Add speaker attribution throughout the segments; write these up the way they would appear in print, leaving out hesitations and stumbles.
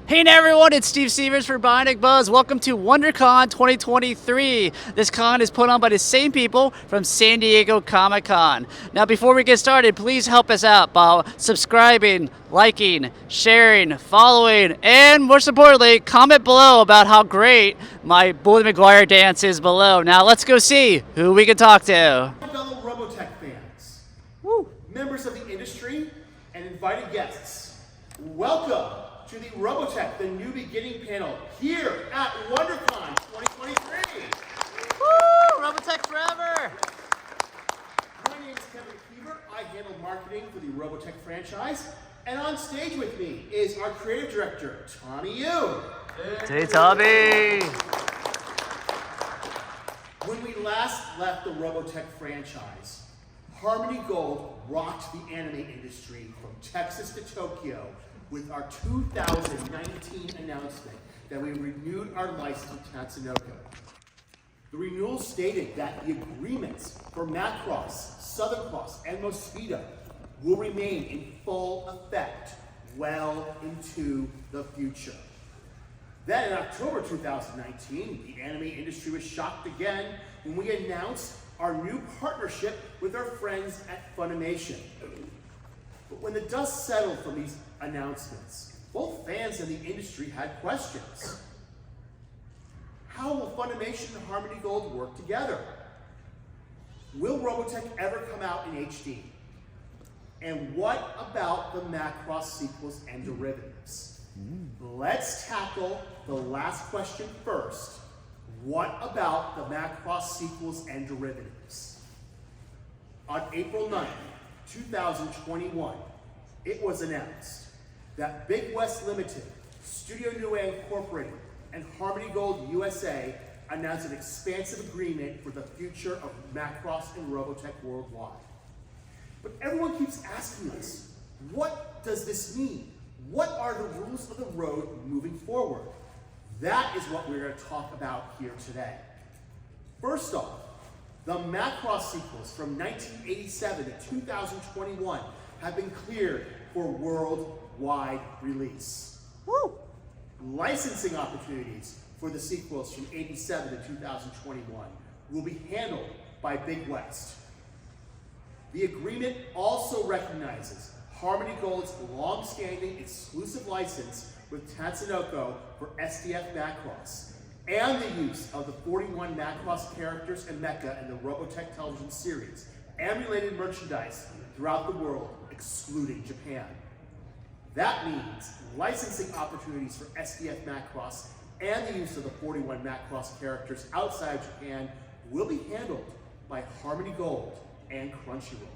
Speaker 1: Hey there everyone, it's Steve Sievers for Bionic Buzz. Welcome to Wondercon 2023. This con is put on by the same people from San Diego Comic-Con. Now before we get started, please help us out by subscribing, liking, sharing, following, and most importantly, comment below about how great my Bully McGuire dance is below. Now let's go see who we can talk to.
Speaker 2: Fellow Robotech fans,
Speaker 1: Woo.
Speaker 2: members of the industry, and invited guests, welcome to the Robotech, the New Beginning panel here at Wondercon 2023.
Speaker 1: Woo! Robotech forever!
Speaker 2: My name is Kevin Keever. I handle marketing for the Robotech franchise. And on stage with me is our creative director, Tommy Yoon.
Speaker 1: Hey, Tommy!
Speaker 2: When we last left the Robotech franchise, Harmony Gold rocked the anime industry from Texas to Tokyo with our 2019 announcement that we renewed our license with Tatsunoko. The renewal stated that the agreements for Macross, Southern Cross, and Mosquito will remain in full effect well into the future. Then in October 2019, the anime industry was shocked again when we announced our new partnership with our friends at Funimation. But when the dust settled from these announcements, both fans and the industry had questions. How will Funimation and Harmony Gold work together? Will Robotech ever come out in HD? And what about the Macross sequels and derivatives? Let's tackle the last question first. What about the Macross sequels and derivatives? On April 9th, 2021, it was announced that Big West Limited, Studio Nue Incorporated, and Harmony Gold USA announced an expansive agreement for the future of Macross and Robotech worldwide. But everyone keeps asking us, what does this mean? What are the rules of the road moving forward? That is what we're going to talk about here today. First off, the Macross sequels from 1987 to 2021 have been cleared for worldwide release.
Speaker 1: Woo.
Speaker 2: Licensing opportunities for the sequels from 87 to 2021 will be handled by Big West. The agreement also recognizes Harmony Gold's long-standing exclusive license with Tatsunoko for SDF Macross, and the use of the 41 Macross characters and mecha in the Robotech television series, and related merchandise throughout the world, excluding Japan. That means licensing opportunities for SDF Macross and the use of the 41 Macross characters outside of Japan will be handled by Harmony Gold and Crunchyroll.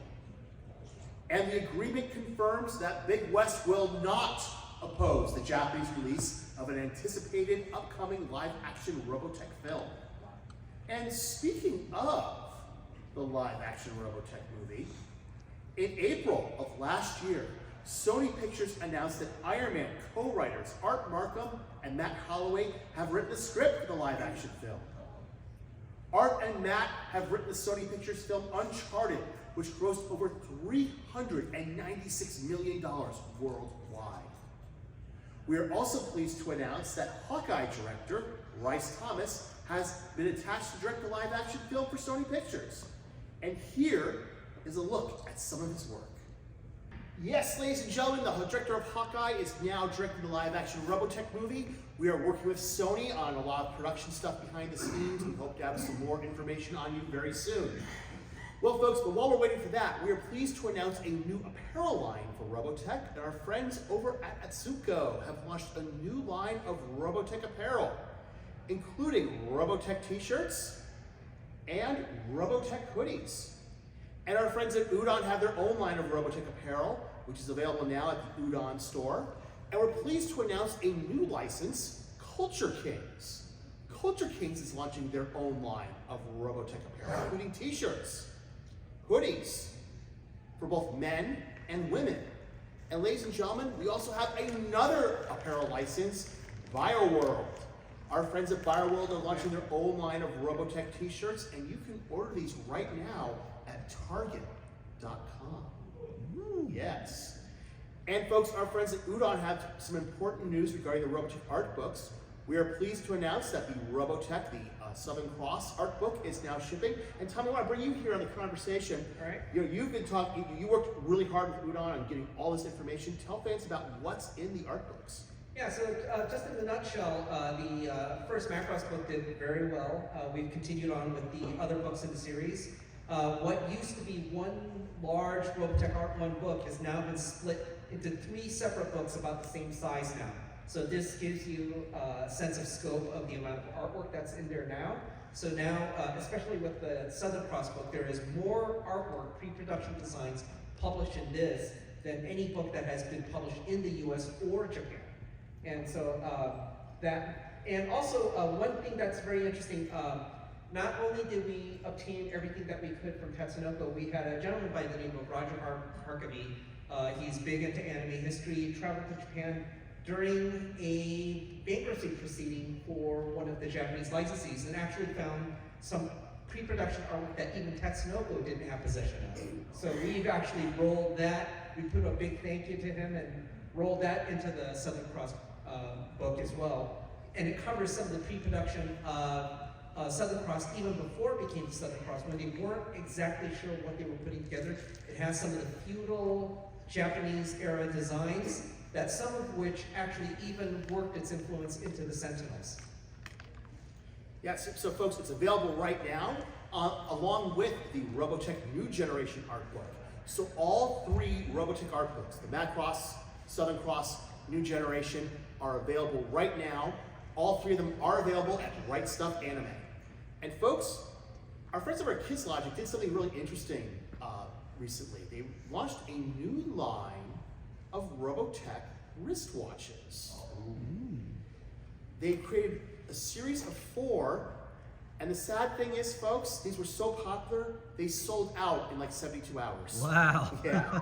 Speaker 2: And the agreement confirms that Big West will not oppose the Japanese release of an anticipated upcoming live-action Robotech film. And speaking of the live-action Robotech movie, in April of last year, Sony Pictures announced that Iron Man co-writers Art Markham and Matt Holloway have written the script for the live-action film. Art and Matt have written the Sony Pictures film Uncharted, which grossed over $396 million worldwide. We are also pleased to announce that Hawkeye director Bryce Thomas has been attached to direct the live-action film for Sony Pictures. And here is a look at some of his work. Yes, ladies and gentlemen, the director of Hawkeye is now directing the live-action Robotech movie. We are working with Sony on a lot of production stuff behind the scenes. We hope to have some more information on you very soon. Well, folks, but while we're waiting for that, we are pleased to announce a new apparel line for Robotech, and our friends over at Atsuko have launched a new line of Robotech apparel, including Robotech t-shirts and Robotech hoodies. And our friends at Udon have their own line of Robotech apparel, which is available now at the Udon store. And we're pleased to announce a new license, Culture Kings. Culture Kings is launching their own line of Robotech apparel, including t-shirts, hoodies for both men and women. And ladies and gentlemen, we also have another apparel license, BioWorld. Our friends at BioWorld are launching their own line of Robotech t-shirts, and you can order these right now at Target.com. Yes. And folks, our friends at Udon have some important news regarding the Robotech art books. We are pleased to announce that the Robotech, the Southern Cross art book is now shipping. And Tommy, I want to bring you here on the conversation.
Speaker 3: All right.
Speaker 2: You've been talking, you worked really hard with Udon on getting all this information. Tell fans about what's in the art books.
Speaker 3: Yeah, so just in a nutshell, the first Macross book did very well. We've continued on with the other books in the series. What used to be one large Robotech Art 1 book has now been split into 3 separate books about the same size now. So this gives you a sense of scope of the amount of artwork that's in there now. So now, especially with the Southern Cross book, there is more artwork, pre-production designs published in this than any book that has been published in the US or Japan. And so and also one thing that's very interesting, not only did we obtain everything that we could from Tatsunoko, we had a gentleman by the name of Roger Harkavy. He's big into anime history, traveled to Japan during a bankruptcy proceeding for one of the Japanese licensees and actually found some pre-production artwork that even Tatsunoko didn't have possession of. So we've actually rolled that, we put a big thank you to him and rolled that into the Southern Cross book as well. And it covers some of the pre-production Southern Cross even before it became Southern Cross, when they weren't exactly sure what they were putting together. It has some of the feudal Japanese era designs, that some of which actually even worked its influence into the Sentinels.
Speaker 2: Yes, so folks, it's available right now along with the Robotech New Generation art book. So all 3 Robotech art books, the Macross, Southern Cross, New Generation, are available right now. All 3 of them are available at Right Stuff Anime. And folks, our friends over at Kids Logic did something really interesting recently. They launched a new line of Robotech wristwatches. They created a series of 4, and the sad thing is, folks, these were so popular, they sold out in like 72 hours.
Speaker 4: Wow.
Speaker 2: Yeah.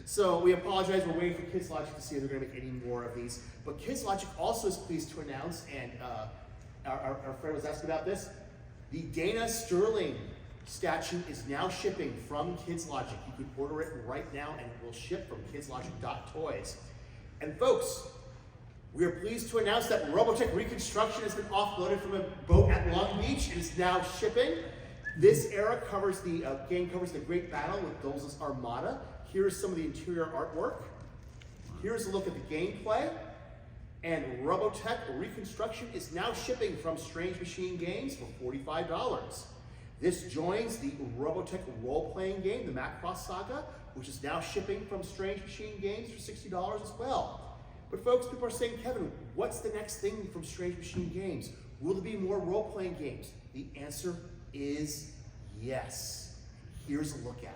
Speaker 2: So we apologize, we're waiting for Kids Logic to see if they're gonna make any more of these. But Kids Logic also is pleased to announce, and our friend was asking about this, the Dana Sterling statue is now shipping from Kids Logic. You can order it right now and it will ship from kidslogic.toys. And folks, we are pleased to announce that Robotech Reconstruction has been offloaded from a boat at Long Beach and is now shipping. This era covers the game covers the Great Battle with Dulce's Armada. Here's some of the interior artwork. Here's a look at the gameplay. And Robotech Reconstruction is now shipping from Strange Machine Games for $45. This joins the Robotech role-playing game, the Macross Saga, which is now shipping from Strange Machine Games for $60 as well. But folks, people are saying, Kevin, what's the next thing from Strange Machine Games? Will there be more role-playing games? The answer is yes. Here's a look at it.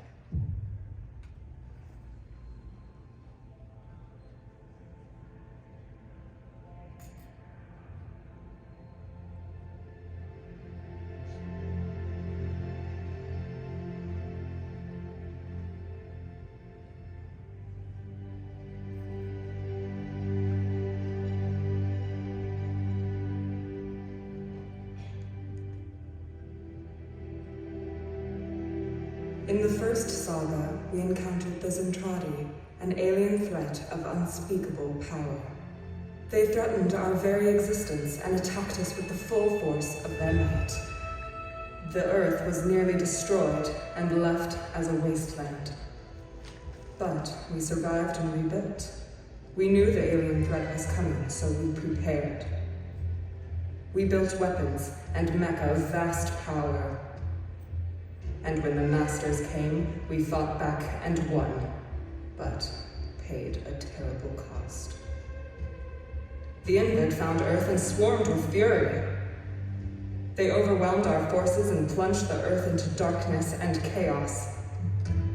Speaker 5: In the first saga, we encountered the Zentradi, an alien threat of unspeakable power. They threatened our very existence and attacked us with the full force of their might. The Earth was nearly destroyed and left as a wasteland. But we survived and rebuilt. We knew the alien threat was coming, so we prepared. We built weapons and mecha of vast power. And when the Masters came, we fought back and won, but paid a terrible cost. The Invid found Earth and swarmed with fury. They overwhelmed our forces and plunged the Earth into darkness and chaos.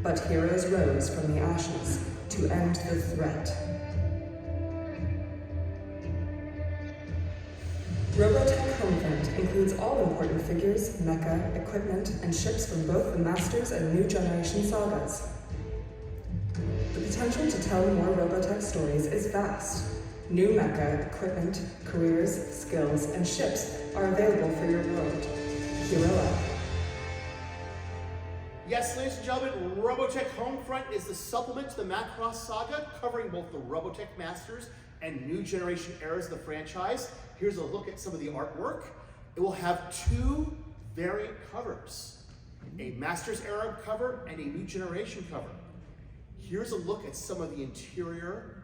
Speaker 5: But heroes rose from the ashes to end the threat. Robotech Homefront includes all important figures, mecha, equipment, and ships from both the Masters and New Generation sagas. The potential to tell more Robotech stories is vast. New mecha, equipment, careers, skills, and ships are available for your world. Hero up.
Speaker 2: Yes, ladies and gentlemen, Robotech Homefront is the supplement to the Macross saga, covering both the Robotech Masters and new generation eras of the franchise. Here's a look at some of the artwork. It will have two variant covers, a Masters era cover and a new generation cover. Here's a look at some of the interior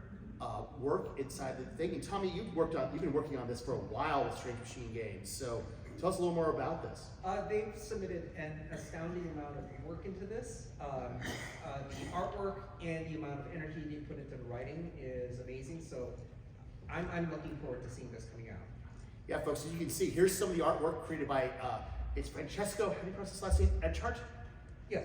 Speaker 2: work inside the thing. And Tommy, you've been working on this for a while with Strange Machine Games, so tell us a little more about this.
Speaker 3: They've submitted an astounding amount of work into this. The artwork and the amount of energy they put into the writing is amazing, so I'm looking forward to seeing this coming out.
Speaker 2: Yeah, folks, as you can see, here's some of the artwork created by, it's Francesco, how do you pronounce his last name? Echart?
Speaker 3: Yeah,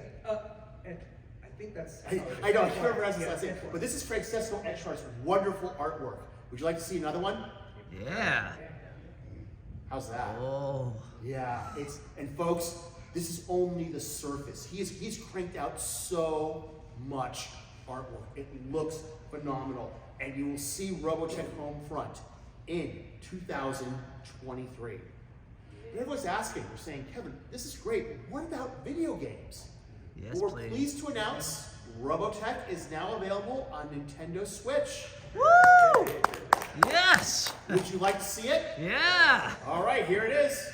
Speaker 3: and I think that's...
Speaker 2: I know, I can't remember his last name, but this is Francesco Echart's wonderful artwork. Would you like to see another one?
Speaker 1: Yeah.
Speaker 2: How's that?
Speaker 1: Oh.
Speaker 2: Yeah, and folks, this is only the surface. He's cranked out so much artwork. It looks phenomenal. And you will see Robotech Homefront in 2023. But everyone's asking, they're saying, Kevin, this is great, but what about video games?
Speaker 1: Yes,
Speaker 2: well, we're
Speaker 1: please.
Speaker 2: pleased to announce Robotech is now available on Nintendo Switch.
Speaker 1: Woo! Yes!
Speaker 2: Would you like to see it?
Speaker 1: Yeah!
Speaker 2: All right, here it is.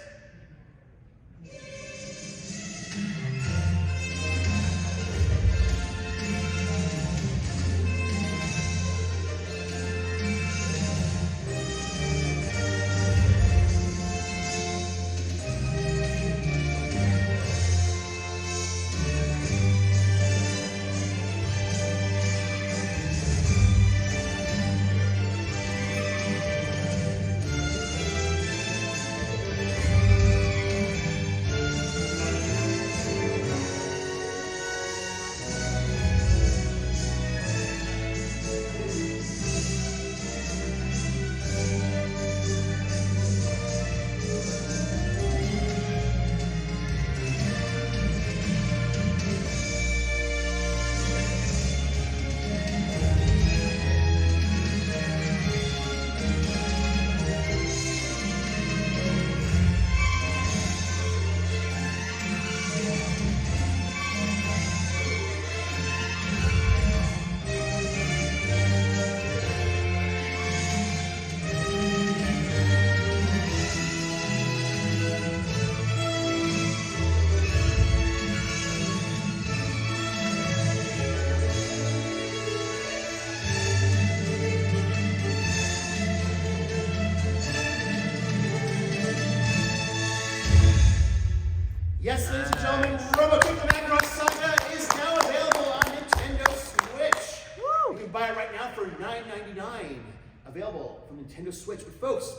Speaker 2: Yes, ladies and gentlemen, Robotech the Macross Saga is now available on Nintendo Switch. Woo! You can buy it right now for $9.99. Available from Nintendo Switch. But folks,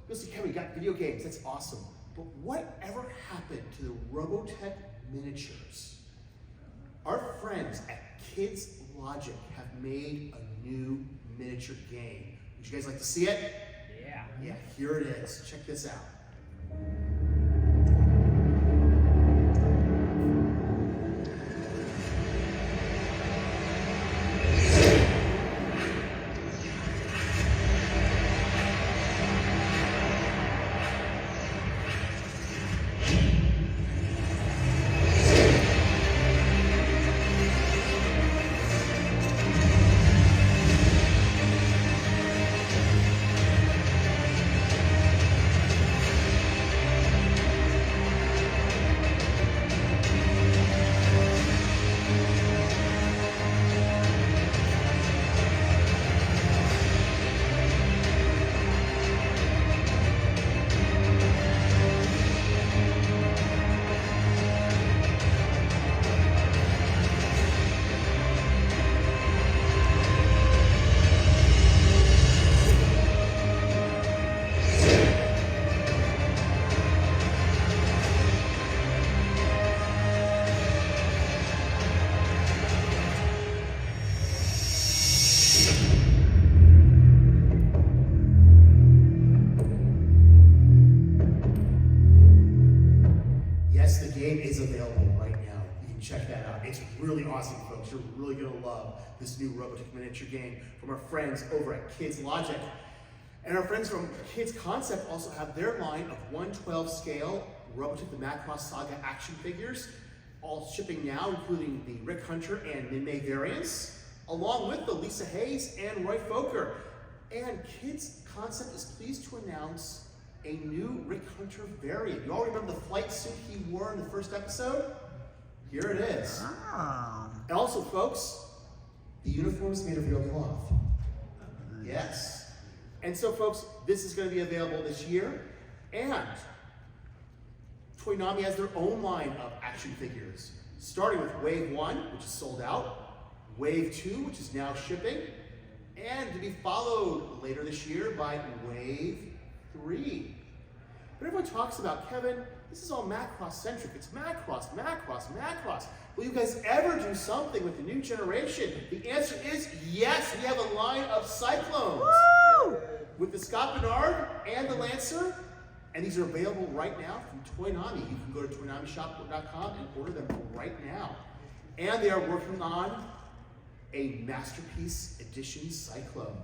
Speaker 2: listen, Kevin, we got video games. That's awesome. But whatever happened to the Robotech miniatures? Our friends at Kids Logic have made a new miniature game. Would you guys like to see it?
Speaker 3: Yeah.
Speaker 2: Yeah, here it is. Check this out. Check that out. It's really awesome, folks. You're really going to love this new Robotech miniature game from our friends over at Kids Logic. And our friends from Kids Concept also have their line of 1/12 scale Robotech the Macross Saga action figures. all shipping now, including the Rick Hunter and Min-May variants, along with the Lisa Hayes and Roy Fokker. And Kids Concept is pleased to announce a new Rick Hunter variant. You all remember the flight suit he wore in the first episode? Here it is.
Speaker 1: Oh.
Speaker 2: And also, folks, the uniform is made of real cloth. Yes. And so, folks, this is going to be available this year. And Toonami has their own line of action figures, starting with Wave 1, which is sold out, Wave 2, which is now shipping, and to be followed later this year by Wave 3. But everyone talks about, Kevin, this is all Macross-centric. It's Macross, Macross, Macross. Will you guys ever do something with the new generation? The answer is yes. We have a line of Cyclones.
Speaker 1: Woo!
Speaker 2: With the Scott Bernard and the Lancer. And these are available right now from Toonami. You can go to toonamishop.com and order them right now. And they are working on a Masterpiece Edition Cyclone.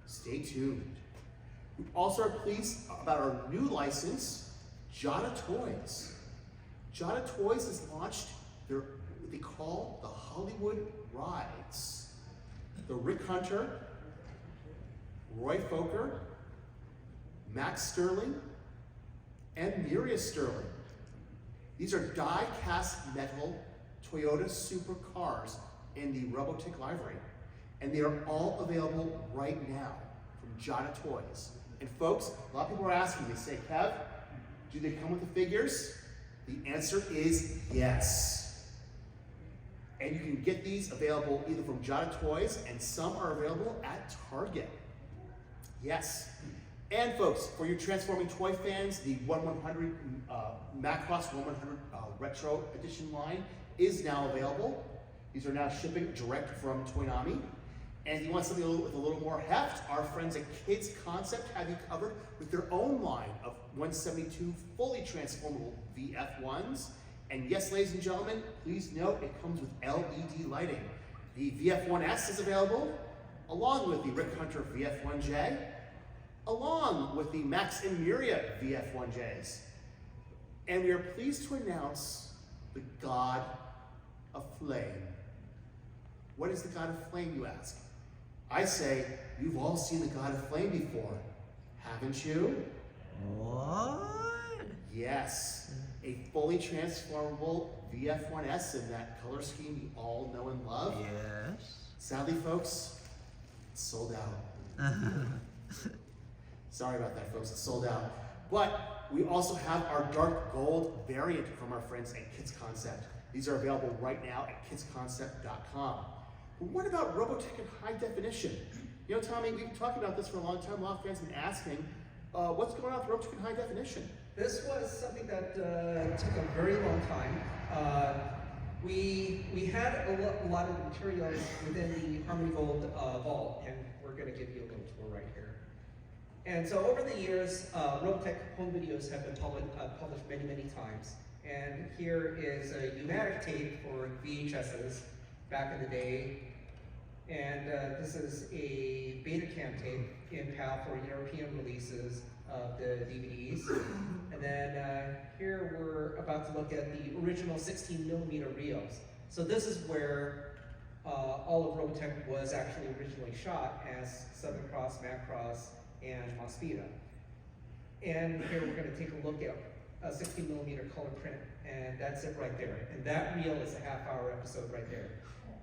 Speaker 2: Stay tuned. We also are pleased about our new license, Jada Toys. Jada Toys has launched what they call the Hollywood Rides. The Rick Hunter, Roy Fokker, Max Sterling, and Miria Sterling. These are die-cast metal Toyota supercars in the Robotech livery. And they are all available right now from Jada Toys. And folks, a lot of people are asking, they say, Kev, do they come with the figures? The answer is yes. And you can get these available either from Jada Toys, and some are available at Target. Yes. And folks, for your Transforming Toy fans, the 1/100 Macross 1/100 Retro Edition line is now available. These are now shipping direct from Toonami. And if you want something with a little more heft, our friends at Kids Concept have you covered with their own line of 172 fully transformable VF1s. And yes, ladies and gentlemen, please note it comes with LED lighting. The VF1S is available, along with the Rick Hunter VF1J, along with the Max and Miria VF1Js. And we are pleased to announce the God of Flame. What is the God of Flame, you ask? I say, you've all seen the God of Flame before, haven't you?
Speaker 1: What?
Speaker 2: Yes, a fully transformable VF1S in that color scheme you all know and love.
Speaker 1: Yes.
Speaker 2: Sadly, folks, it's sold out. Sorry about that, folks, it's sold out. But we also have our dark gold variant from our friends at Kids Concept. These are available right now at kidsconcept.com. But what about Robotech in high definition? You know, Tommy, we've been talking about this for a long time. A lot of fans have been asking, what's going on with Robotech in high definition?
Speaker 3: This was something that took a very long time. We had a lot of materials within the Harmony Gold vault, and we're going to give you a little tour right here. And so over the years, Robotech home videos have been published many, many times. And here is a pneumatic tape for VHSs back in the day. And this is a Betacam tape in PAL for European releases of the DVDs. And then here we're about to look at the original 16mm reels. So this is where all of Robotech was actually originally shot as Southern Cross, Macross, and Mospita. And here we're going to take a look at a 16mm color print, and that's it right there. And that reel is a half-hour episode right there.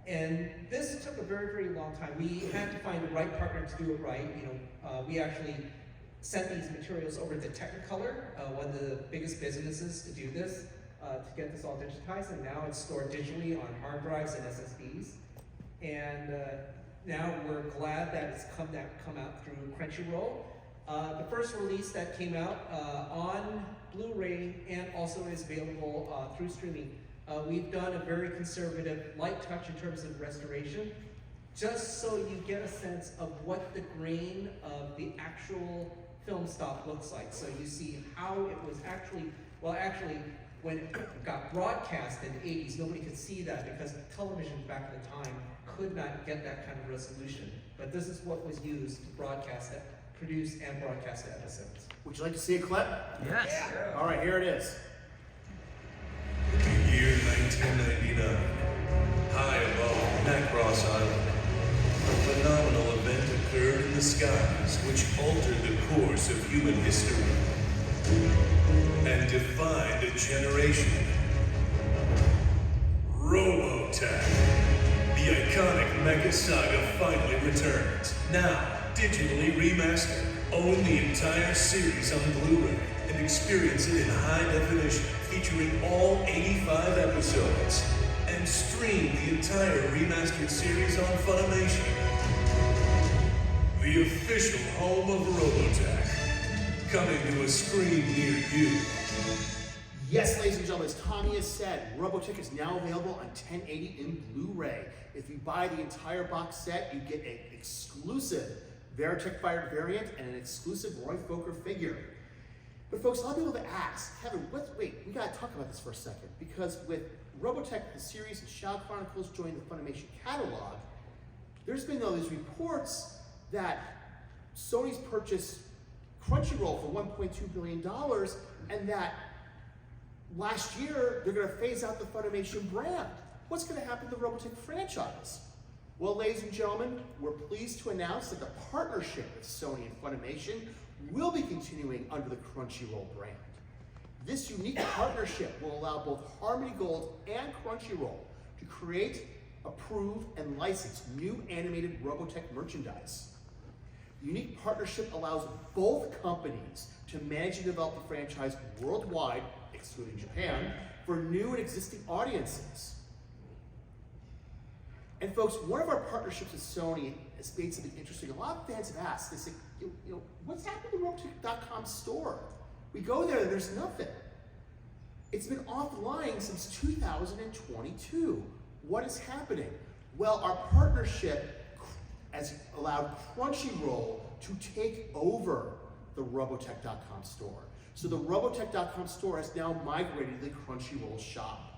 Speaker 3: And this took a very, very long time. We had to find the right partner to do it right. You know, we actually sent these materials over to Technicolor, one of the biggest businesses to do this, to get this all digitized. And now it's stored digitally on hard drives and SSDs. And now we're glad that it's come out through Crunchyroll. The first release that came out on Blu-ray and also is available through streaming. We've done a very conservative light touch in terms of restoration, just so you get a sense of what the grain of the actual film stock looks like. So you see how it was actually, when it got broadcast in the 80s, nobody could see that because television back at the time could not get that kind of resolution. But this is what was used to broadcast it, produce and broadcast the episodes.
Speaker 2: Would you like to see a clip?
Speaker 1: Yes.
Speaker 2: All right, here it is.
Speaker 4: Do you year 1999, high above Macross Island, a phenomenal event occurred in the skies which altered the course of human history and defined a generation. Robotech. The iconic mecha saga finally returns. Now, digitally remastered. Own the entire series on Blu-ray and experience it in high definition, featuring all 85 episodes. And stream the entire remastered series on Funimation. The official home of Robotech. Coming to a screen near you.
Speaker 2: Yes, ladies and gentlemen, as Tommy has said, Robotech is now available on 1080 in Blu-ray. If you buy the entire box set, you get an exclusive Veritech Fired variant and an exclusive Roy Fokker figure. But folks, a lot of people have asked, Kevin, wait, we gotta talk about this for a second, because with Robotech, the series, and Shadow Chronicles joining the Funimation catalog, there's been all these reports that Sony's purchased Crunchyroll for $1.2 billion, and that last year they're going to phase out the Funimation brand. What's going to happen to the Robotech franchise? Well, ladies and gentlemen, we're pleased to announce that the partnership with Sony and Funimation will be continuing under the Crunchyroll brand. This unique partnership will allow both Harmony Gold and Crunchyroll to create, approve, and license new animated Robotech merchandise. The unique partnership allows both companies to manage and develop the franchise worldwide, excluding Japan, for new and existing audiences. And folks, one of our partnerships with Sony has made something interesting. A lot of fans have asked, they say, what's happened to the Robotech.com store? We go there and there's nothing. It's been offline since 2022. What is happening? Well, our partnership has allowed Crunchyroll to take over the Robotech.com store. So the Robotech.com store has now migrated to the Crunchyroll shop.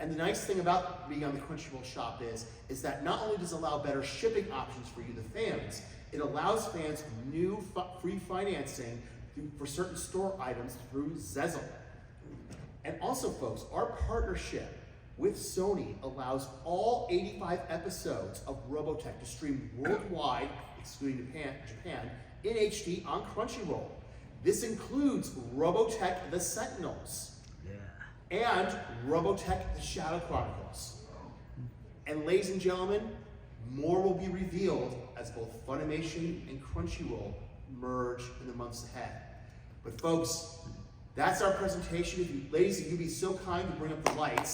Speaker 2: And the nice thing about being on the Crunchyroll shop is that not only does it allow better shipping options for you, the fans, it allows fans new free financing for certain store items through Zezel. And also, folks, our partnership with Sony allows all 85 episodes of Robotech to stream worldwide, excluding Japan, in HD on Crunchyroll. This includes Robotech the Sentinels and Robotech the Shadow Chronicles. And ladies and gentlemen, more will be revealed as both Funimation and Crunchyroll merge in the months ahead. But folks, that's our presentation. Ladies, if you'd be so kind to bring up the lights.